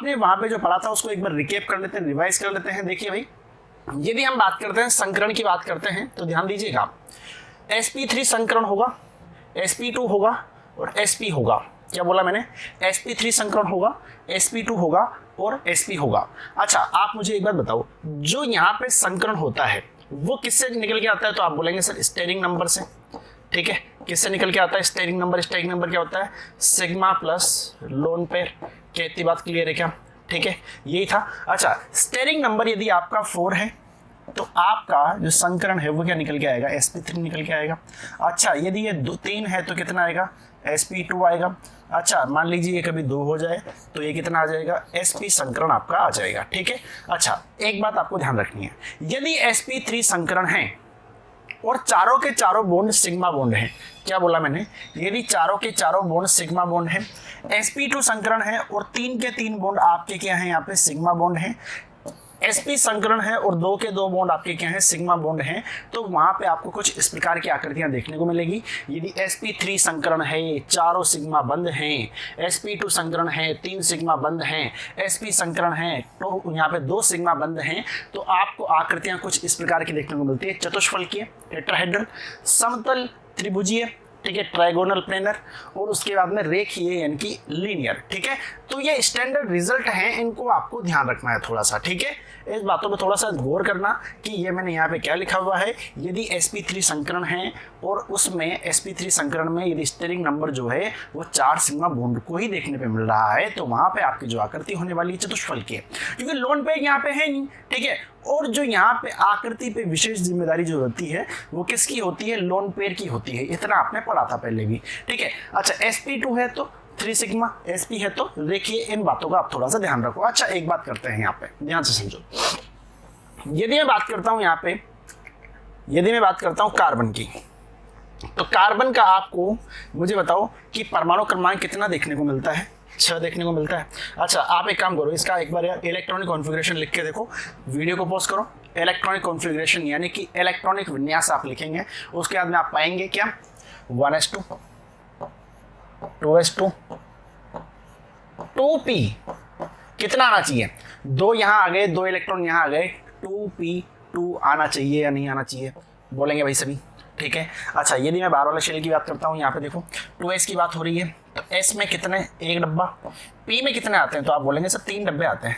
आपने वहां पे जो पढ़ा था उसको एक बार रिकेप कर लेते हैं, रिवाइज कर लेते हैं। देखिए भाई, यदि हम बात करते हैं संकरण की बात करते हैं तो ध्यान दीजिएगा, sp3 संकरण होगा, sp2 होगा और sp होगा। क्या बोला मैंने? sp3 संकरण होगा, sp2 होगा और sp होगा। अच्छा, आप मुझे एक बात बताओ, जो यहाँ पे संकरण होता है वो किससे निकल के आता है? तो आप बोलेंगे सर स्टेरिंग नंबर से। ठीक है, किससे निकल के आता है? Steering number. स्टेरिंग नंबर क्या होता है? Sigma plus lone pair. क्या इतनी बात क्लियर है क्या? ठीक है, यही था। अच्छा, स्टेरिंग नंबर यदि आपका 4 है तो आपका जो संकरण है वो क्या निकल के आएगा? sp3 निकल के आएगा। अच्छा, यदि ये 3 है तो कितना आएगा? sp2 आएगा। अच्छा, मान लीजिए ये कभी 2 हो जाए तो ये कितना आ जाएगा? sp संकरण आपका आ जाएगा। ठीक है। अच्छा, एक बात आपको ध्यान रखनी है, यदि sp3 संकरण है और चारों के चारों बॉन्ड सिग्मा बॉन्ड है। क्या बोला मैंने? यदि चारों के चारों बॉन्ड सिग्मा बॉन्ड है, sp2 संकरण है और 3 के 3 बॉन्ड आपके क्या है? यहाँ पे सिग्मा बॉन्ड है। sp संकरण है और 2 के 2 बॉन्ड आपके क्या है? सिग्मा बॉन्ड हैं। तो वहां पे आपको कुछ इस प्रकार की आकृतियां देखने को मिलेगी। यदि sp3 संकरण है, चारों सिग्मा बंद हैं, sp2 संकरण है, 3 सिग्मा बंद हैं, sp संकरण है तो यहाँ पे 2 सिग्मा बंद हैं, तो आपको आकृतियां कुछ इस प्रकार की देखने को मिलती है। चतुष्फलकीय, टेट्राहेड्रल, समतल त्रिभुजीय, ठीक है, ट्राइगोनल प्लेनर, और उसके बाद में रेखीय यानी कि लीनियर। ठीक है, तो ये स्टैंडर्ड रिजल्ट हैं, इनको आपको ध्यान रखना है थोड़ा सा। ठीक है, इस बातों पे थोड़ा सा गौर करना कि ये मैंने यहाँ पे क्या लिखा हुआ है। यदि sp3 संकरण है और उसमें sp3 संकरण में यदि स्टेरिंग नंबर जो है वो 4 सिग्मा बॉन्ड को ही देखने पे मिल रहा है, तो वहां पे आपकी जो आकृति होने वाली है चतुष्फलकीय, क्योंकि लोन पेयर यहाँ पे है नहीं। ठीक है, और जो यहाँ पे आकृति पे विशेष जिम्मेदारी जो होती है वो किसकी होती है? लोन पेयर की होती है। इतना आपने पढ़ा था पहले भी। ठीक है। अच्छा, sp2 है तो 3 सिग्मा, sp है तो देखिए, इन बातों का आप थोड़ा सा ध्यान रखो। अच्छा, एक बात करते हैं यहाँ पे, ध्यान से समझो। यदि मैं बात करता हूँ यहाँ पे, यदि मैं बात करता हूँ कार्बन की, तो कार्बन का आपको मुझे बताओ कि परमाणु क्रमांक कितना देखने को मिलता है? 6 देखने को मिलता है। अच्छा, आप एक काम करो, इसका एक बार इलेक्ट्रॉनिक कॉन्फ़िगरेशन लिख के देखो, वीडियो को पॉज करो। इलेक्ट्रॉनिक कॉन्फ़िगरेशन यानी कि इलेक्ट्रॉनिक विन्यास आप लिखेंगे, उसके बाद में आप पाएंगे क्या? 1s2, 2s2, 2p कितना आना चाहिए? 2 यहाँ आ गए, 2 इलेक्ट्रॉन यहाँ आ गए, 2p2 आना चाहिए या नहीं आना चाहिए? बोलेंगे भाई सभी। ठीक है। अच्छा, यदि मैं बाहर वाले शेल की बात करता हूँ, यहाँ पे देखो 2s की बात हो रही है, तो s में कितने? 1 डब्बा। p में कितने आते हैं? तो आप बोलेंगे सर 3 डब्बे आते हैं,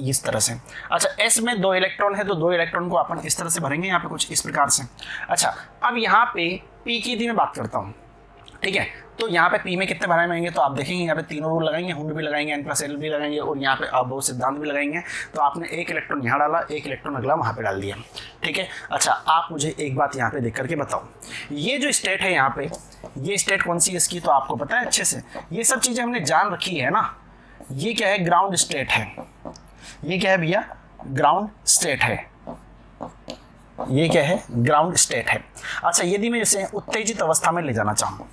इस तरह से। अच्छा, s में 2 इलेक्ट्रॉन है तो 2 इलेक्ट्रॉन को अपन इस तरह से भरेंगे यहाँ पे कुछ इस प्रकार से। अच्छा, अब यहाँ पे p की यदि मैं बात करता हूँ, ठीक है, तो यहाँ पे p में कितने भराए होंगे? तो आप देखेंगे यहाँ पे तीनों रूल लगाएंगे, हुंड भी लगाएंगे, n+l भी लगाएंगे और यहाँ पे अबोव सिद्धांत भी लगाएंगे। तो आपने 1 इलेक्ट्रॉन यहाँ डाला, 1 इलेक्ट्रॉन अगला वहाँ पे डाल दिया। ठीक है। अच्छा, आप मुझे एक बात यहाँ पे देख करके बताओ, ये जो स्टेट है यहाँ पे, ये स्टेट कौन सी है इसकी? तो आपको पता है अच्छे से, ये सब चीज़ें हमने जान रखी है ना। ये क्या है? ग्राउंड स्टेट है। ये क्या है भैया? ग्राउंड स्टेट है। ये क्या है? ग्राउंड स्टेट है। अच्छा, यदि मैं इसे उत्तेजित अवस्था में ले जाना चाहूँ,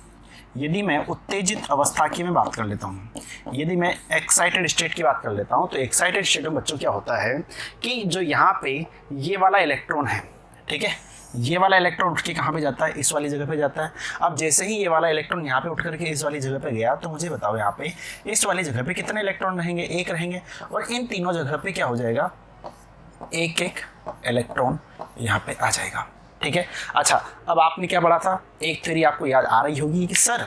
यदि मैं उत्तेजित अवस्था की मैं बात कर लेता हूँ, यदि मैं एक्साइटेड स्टेट की बात कर लेता हूँ, तो एक्साइटेड स्टेट में बच्चों क्या होता है कि जो यहाँ पे ये वाला इलेक्ट्रॉन है, ठीक है, ये वाला इलेक्ट्रॉन उठ के कहाँ पे जाता है? इस वाली जगह पे जाता है। अब जैसे ही ये वाला इलेक्ट्रॉन यहाँ पे उठ करके इस वाली जगह पे गया, तो मुझे बताओ यहाँ पे इस वाली जगह पे कितने इलेक्ट्रॉन रहेंगे? 1 रहेंगे। और इन तीनों जगह पे क्या हो जाएगा? 1-1 इलेक्ट्रॉन यहाँ पे आ जाएगा। ठीक है। अच्छा, अब आपने क्या पढ़ा था? एक थ्योरी आपको याद आ रही होगी कि सर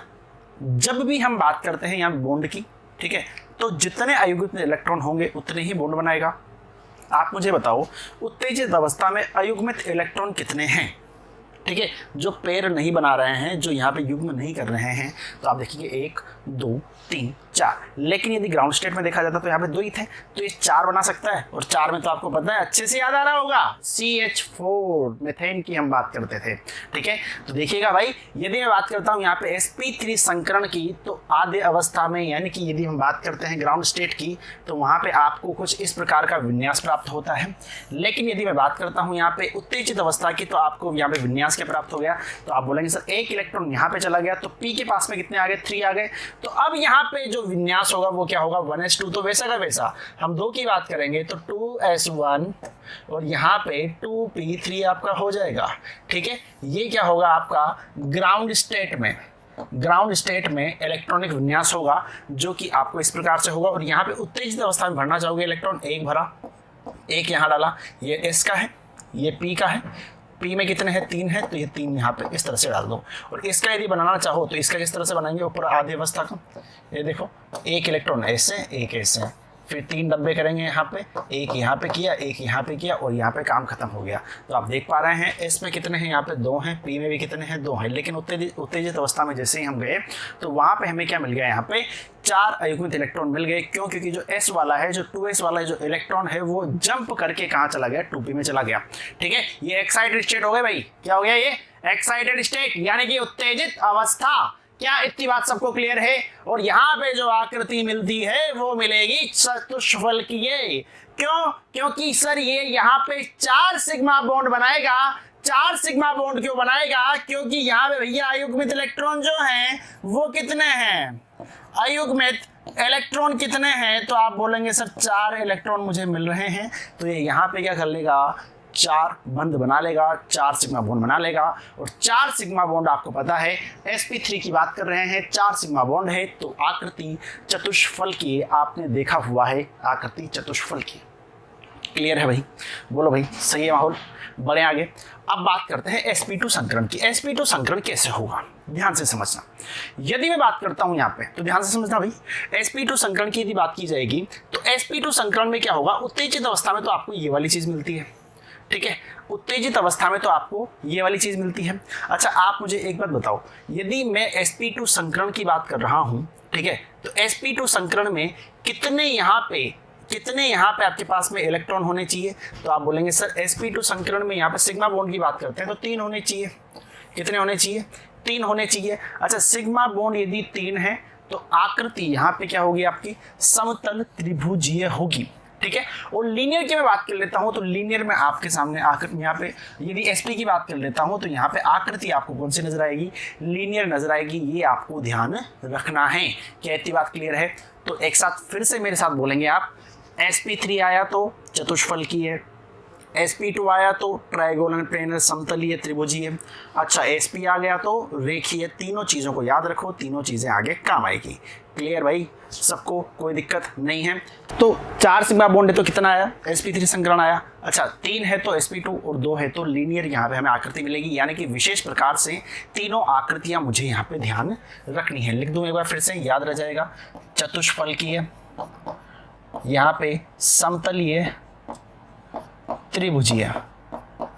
जब भी हम बात करते हैं यहाँ बॉन्ड की, ठीक है, तो जितने अयुग्मित इलेक्ट्रॉन होंगे उतने ही बॉन्ड बनाएगा। आप मुझे बताओ उत्तेजित अवस्था में अयुग्मित इलेक्ट्रॉन कितने हैं? ठीक है, जो पेयर नहीं बना रहे हैं, जो यहाँ पे युग्म नहीं कर रहे हैं, तो आप देखिए 1 2 3 4। लेकिन यदि ग्राउंड स्टेट में देखा जाता तो यहाँ पे 2 ही थे, तो ये 4 बना सकता है। और 4 में तो आपको पता है, अच्छे से याद आ रहा होगा, CH4 मीथेन की हम बात करते थे। ठीक है, तो देखिएगा भाई, यदि मैं बात करता हूँ यहाँ पे sp3 संकरण की, तो आधे अवस्था में यानी कि यदि हम बात करते हैं ग्राउंड स्टेट की, तो वहाँ पे आपको कुछ इस प्रकार का विन्यास प्राप्त होता है। लेकिन यदि मैं बात करता हूँ यहाँ पे उत्तेजित अवस्था की, तो आपको यहाँ पे विन्यास क्या प्राप्त हो गया? तो आप बोलेंगे सर 1 इलेक्ट्रॉन यहाँ पे चला गया, तो p के पास में कितने आ गए? 3 आ गए। तो अब यहाँ पे जो विन्यास होगा वो क्या होगा? 1s2। तो वैसा का वैसा हम 2 की बात करेंगे तो 2s1 और यहाँ पे 2p3 आपका हो जाएगा। ठीक है, ये क्या होगा आपका ग्राउंड स्टेट में? ग्राउंड स्टेट में इलेक्ट्रॉनिक विन्यास होगा जो कि आपको इस प्रकार से होगा। और यहाँ पे उत्तेजित अवस्था में भरना चाहोगे इलेक्ट्रॉन, एक भरा, एक यहाँ डाला, ये S का है, ये P का है, P में कितने हैं 3 है, तो ये 3 यहाँ पे इस तरह से डाल दो। और इसका यदि बनाना चाहो तो इसका किस तरह से बनाएंगे, ऊपर आधी अवस्था का, ये देखो एक इलेक्ट्रॉन ऐसे, एक ऐसे, फिर 3 डब्बे करेंगे यहाँ पे, एक यहाँ पे किया, एक यहाँ पे किया, और यहाँ पे काम खत्म हो गया। तो आप देख पा रहे हैं S में कितने हैं, यहाँ पे 2 हैं, P में भी कितने हैं 2 हैं। लेकिन उत्तेजित अवस्था में जैसे ही हम गए तो वहाँ पे हमें क्या मिल गया, यहाँ पे 4 अयुग्मित इलेक्ट्रॉन मिल गए। क्यों? क्योंकि जो S वाला है, जो 2s वाला है, जो इलेक्ट्रॉन है वो जंप करके कहाँ चला गया, 2p में चला गया। ठीक है, ये एक्साइटेड स्टेट हो गए भाई। क्या हो गया, ये एक्साइटेड स्टेट यानी कि उत्तेजित अवस्था। क्या इतनी बात सबको क्लियर है? और यहाँ पे जो आकृति मिलती है वो मिलेगी चतुष्फलकीय। क्यों? क्योंकि सर ये यहाँ पे 4 सिग्मा बॉन्ड बनाएगा। 4 सिग्मा बॉन्ड क्यों बनाएगा? क्योंकि यहाँ पे भैया अयुग्मित इलेक्ट्रॉन जो हैं वो कितने हैं, अयुग्मित इलेक्ट्रॉन कितने हैं, तो आप बोलेंगे सर 4 इलेक्ट्रॉन मुझे मिल रहे हैं। तो ये यहाँ पे क्या कर लेगा, 4 बंद बना लेगा, 4 सिग्मा बॉन्ड बना लेगा। और 4 सिग्मा बॉन्ड आपको पता है sp3 की बात कर रहे हैं, 4 सिग्मा बॉन्ड है तो आकृति चतुष्फलकीय आपने देखा हुआ है, आकृति चतुष्फलकीय। क्लियर है भाई? बोलो भाई, सही है माहौल? बढ़े आगे। अब बात करते हैं sp2 संकरण की। sp2 संकरण कैसे होगा, ध्यान से समझना। यदि मैं बात करता हूं यहाँ पे तो ध्यान से समझना भाई, sp2 संकरण की यदि बात की जाएगी तो sp2 संकरण में क्या होगा, उत्तेजित अवस्था में तो आपको ये वाली चीज मिलती है। ठीक है, उत्तेजित अवस्था में तो आपको ये वाली चीज मिलती है। अच्छा, आप मुझे एक बात बताओ, यदि मैं sp2 संकरण की बात कर रहा हूं, ठीक है, तो sp2 संकरण में कितने यहाँ पे आपके पास में इलेक्ट्रॉन होने चाहिए, तो आप बोलेंगे सर sp2 संकरण में यहाँ पे सिग्मा बॉन्ड की बात करते हैं तो 3 होने चाहिए। कितने होने चाहिए? 3 होने चाहिए। अच्छा, सिग्मा बॉन्ड यदि 3 है तो आकृति यहाँ पे क्या होगी, आपकी समतल त्रिभुजीय होगी। ठीक है, और लीनियर की मैं बात कर लेता हूं तो लीनियर में आपके सामने आकृति, यहाँ पे यदि sp की बात कर लेता हूं तो यहाँ पे आकृति आपको कौन सी नजर आएगी, लीनियर नजर आएगी। ये आपको ध्यान रखना है। क्या इतनी बात क्लियर है? तो एक साथ फिर से मेरे साथ बोलेंगे आप, sp3 आया तो चतुष्फलकीय, sp2 आया तो ट्राइगोनल प्लेनर समतलीय त्रिभुजीय, अच्छा sp आ गया तो रेखीय। तीनों चीजों को याद रखो, तीनों चीजें आगे काम आएगी। क्लियर भाई? सबको कोई दिक्कत नहीं है? तो 4 सिग्मा बॉन्ड है तो कितना आया, sp3 संकरण आया। अच्छा, 3 है तो sp2 और 2 है तो लीनियर यहाँ पे हमें आकृति मिलेगी। यानी कि विशेष प्रकार से तीनों आकृतियां मुझे यहाँ पे ध्यान रखनी है। लिख दूं एक बार फिर से, याद रह जाएगा। चतुष्फलकीय, यहाँ पे समतलीय त्रिभुजीय,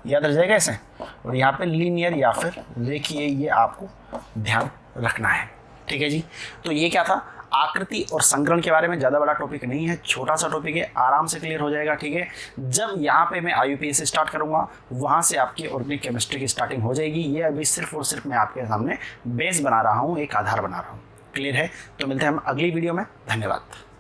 याद रह जाएगा ऐसे, और यहाँ पे लीनियर या फिर रेखीय, ये आपको ध्यान रखना है। ठीक है जी, तो ये क्या था, आकृति और संकरण के बारे में। ज़्यादा बड़ा टॉपिक नहीं है, छोटा सा टॉपिक है, आराम से क्लियर हो जाएगा। ठीक है, जब यहाँ पे मैं IUPAC से स्टार्ट करूँगा वहाँ से आपकी ऑर्गेनिक केमिस्ट्री की स्टार्टिंग हो जाएगी। ये अभी सिर्फ और सिर्फ मैं आपके सामने बेस बना रहा हूँ, एक आधार बना रहा हूँ। क्लियर है? तो मिलते हैं हम अगली वीडियो में। धन्यवाद।